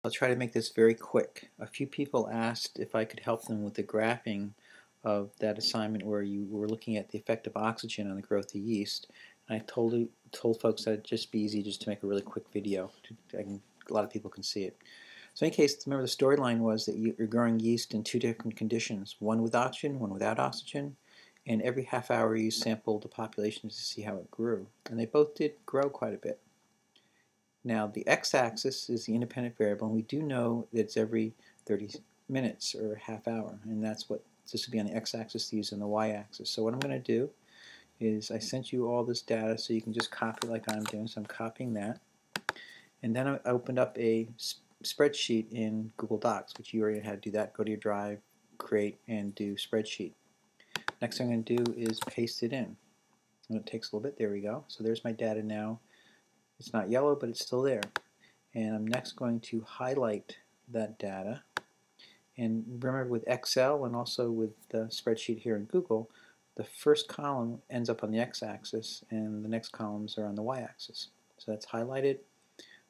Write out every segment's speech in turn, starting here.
I'll try to make this very quick. A few people asked if I could help them with the graphing of that assignment where you were looking at the effect of oxygen on the growth of yeast. And I told folks that it'd just be easy just to make a really quick video. A lot of people can see it. So in any case, remember the storyline was that you're growing yeast in two different conditions, one with oxygen, one without oxygen, and every half hour you sampled the populations to see how it grew. And they both did grow quite a bit. Now the x-axis is the independent variable, and we do know that it's every 30 minutes or a half hour, and that's what this would be on the x-axis, these on the y-axis. So what I'm going to do is I sent you all this data so you can just copy like I'm doing, so I'm copying that. And then I opened up a spreadsheet in Google Docs, which you already had to do that. Go to your drive, create, and do spreadsheet. Next thing I'm going to do is paste it in. And it takes a little bit. There we go. So there's my data now. It's not yellow, but it's still there. And I'm next going to highlight that data. And remember, with Excel and also with the spreadsheet here in Google, the first column ends up on the x-axis and the next columns are on the y-axis. So that's highlighted.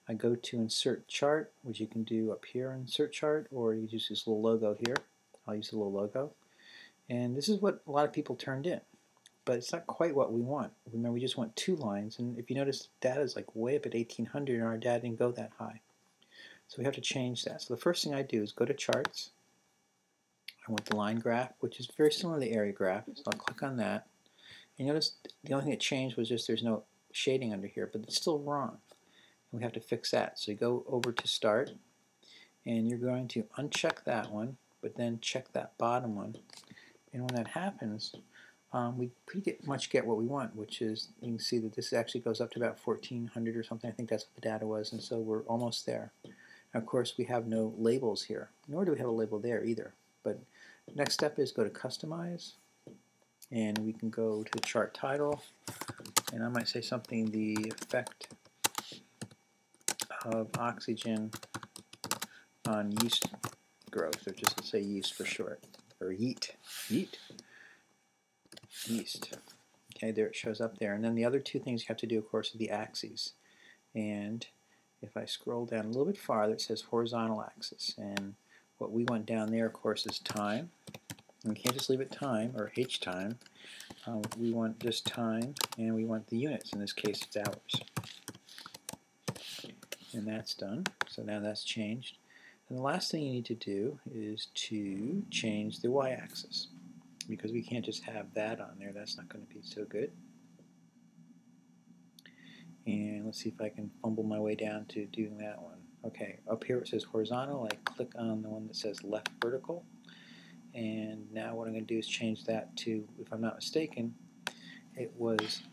I go to Insert Chart, which you can do up here in Insert Chart, or you just use this little logo here. I'll use the little logo. And this is what a lot of people turned in. But it's not quite what we want. Remember, we just want 2 lines, and if you notice, data is like way up at 1800, and our data didn't go that high. So we have to change that. So the first thing I do is go to Charts. I want the line graph, which is very similar to the area graph, so I'll click on that. And you notice the only thing that changed was just there's no shading under here, but it's still wrong. And we have to fix that. So you go over to Start, and you're going to uncheck that one, but then check that bottom one. And when that happens, we pretty much get what we want, which is, you can see that this actually goes up to about 1400 or something. I think that's what the data was, and so we're almost there. Now, of course, we have no labels here, nor do we have a label there either. But the next step is go to Customize, and we can go to the chart title, and I might say something, the effect of oxygen on yeast growth, or just let's say yeast for short, or yeast. Okay, there it shows up there. And then the other 2 things you have to do, of course, are the axes. And if I scroll down a little bit farther, it says horizontal axis. And what we want down there, of course, is time. And we can't just leave it time, or H time. We want just time, and we want the units. In this case, it's hours. And that's done. So now that's changed. And the last thing you need to do is to change the y-axis, because we can't just have that on there. That's not going to be so good. And let's see if I can fumble my way down to doing that one. Okay, up here it says horizontal. I click on the one that says left vertical. And now what I'm going to do is change that to, if I'm not mistaken, it was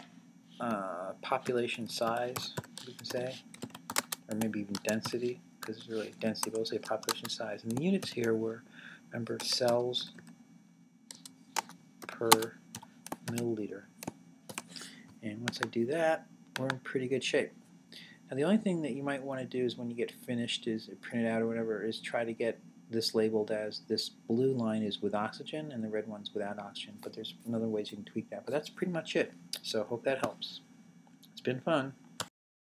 population size, we can say, or maybe even density, because it's really density, but we'll say population size. And the units here were, remember, cells per milliliter. And once I do that, we're in pretty good shape. Now the only thing that you might want to do is when you get finished, is print it out or whatever, is try to get this labeled as this blue line is with oxygen and the red one's without oxygen. But there's other ways you can tweak that. But that's pretty much it. So hope that helps. It's been fun.